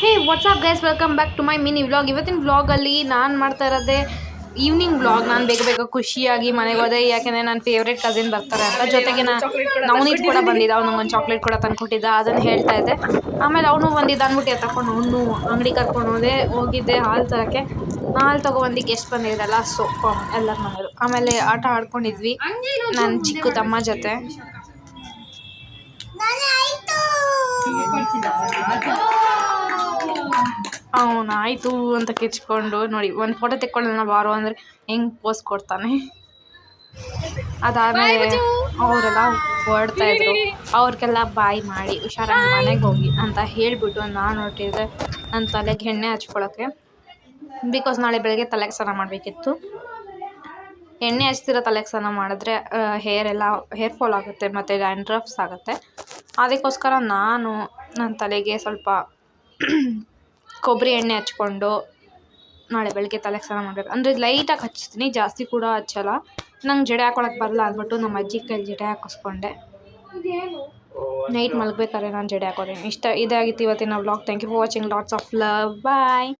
Hey what's up guys, welcome back to my mini vlog. ಇವತ್ತಿನ ವ್ಲಾಗಲ್ಲಿ ನಾನು ಮಾಡ್ತಾ ಇರೋದೇ ಈವ್ನಿಂಗ್ ವ್ಲಾಗ್. ನಾನು ಬೇಗ ಖುಷಿಯಾಗಿ ಮನೆಗೆ ಹೋದೆ, ಯಾಕೆಂದರೆ ನನ್ನ ಫೇವ್ರೇಟ್ ಕಸಿನ್ ಬರ್ತಾರೆ ಅಂತ. ಜೊತೆಗೆ ನವನೀತ್ ಕೂಡ ಬಂದಿದ್ದ, ಅವ್ನು ಒಂದು ಚಾಕ್ಲೇಟ್ ಕೂಡ ತಂದುಕೊಟ್ಟಿದ್ದ, ಅದನ್ನು ಹೇಳ್ತಾ ಇದ್ದೆ. ಆಮೇಲೆ ಅವನು ಬಂದಿದ್ದ ಅಂದ್ಬಿಟ್ಟು ತಗೊಂಡು ಅವನು ಅಂಗಡಿ ಕರ್ಕೊಂಡು ಹೋಗಿದ್ದೆ ಹಾಲು ತರೋಕ್ಕೆ. ಹಾಲು ತೊಗೊಬಂದು ಗೆಸ್ಟ್ ಬಂದಿದ್ರಲ್ಲ, ಸೊ ಎಲ್ಲರ ಮನೆಯವರು. ಆಮೇಲೆ ಆಟ ಆಡ್ಕೊಂಡಿದ್ವಿ ನನ್ನ ಚಿಕ್ಕ ತಮ್ಮ ಜೊತೆ. ಅವನಾಯಿತು ಅಂತ ಕಿಚ್ಕೊಂಡು ನೋಡಿ, ಒಂದು ಫೋಟೋ ತೆಕ್ಕೊಳ್ಳೋಣ ಬಾರೋ ಅಂದರೆ ಹೆಂಗೆ ಪೋಸ್ ಕೊಡ್ತಾನೆ. ಅದಾದಮೇಲೆ ಅವರೆಲ್ಲ ಹೊರಡ್ತಾಯಿದ್ರು. ಅವ್ರಿಗೆಲ್ಲ ಬಾಯ್ ಮಾಡಿ ಹುಷಾರಾಗಿ ಮನೆಗೆ ಹೋಗಿ ಅಂತ ಹೇಳಿಬಿಟ್ಟು ನಾನು ಹೊರಟಿದ್ದೆ ನನ್ನ ತಲೆಗೆ ಎಣ್ಣೆ ಹಚ್ಕೊಳ್ಳೋಕ್ಕೆ. ಬಿಕಾಸ್ ನಾಳೆ ಬೆಳಗ್ಗೆ ತಲೆಗೆ ಸ್ನಾನ ಮಾಡಬೇಕಿತ್ತು. ಎಣ್ಣೆ ಹಚ್ತಿರೋ ತಲೆಗೆ ಸ್ನಾನ ಮಾಡಿದ್ರೆ ಹೇರ್ ಫಾಲ್ ಆಗುತ್ತೆ ಮತ್ತು ಡ್ಯಾಂಡ್ರಫ್ಸ್ ಆಗುತ್ತೆ. ಅದಕ್ಕೋಸ್ಕರ ನಾನು ನನ್ನ ತಲೆಗೆ ಸ್ವಲ್ಪ ಕೊಬ್ಬರಿ ಎಣ್ಣೆ ಹಚ್ಕೊಂಡು ನಾಳೆ ಬೆಳಗ್ಗೆ ತಲೆಗೆ ಸ್ನಾನ ಮಾಡಬೇಕು. ಅಂದರೆ ಲೈಟಾಗಿ ಹಚ್ತೀನಿ, ಜಾಸ್ತಿ ಕೂಡ ಹಚ್ಚಲ್ಲ. ನಂಗೆ ಜಡೆ ಹಾಕೊಳಕ್ಕೆ ಬರಲ್ಲ ಅಂದ್ಬಿಟ್ಟು ನಮ್ಮ ಅಜ್ಜಿ ಕೈಲಿ ಜಡೆ ಹಾಕಿಸ್ಕೊಂಡೆ. ನೈಟ್ ಮಲಗಬೇಕಾದ್ರೆ ನಾನು ಜಡೆ ಹಾಕೋತೀನಿ. ಇದಾಗಿತ್ತು ಇವತ್ತಿನ vlog. Thank you for watching. Lots of love. Bye.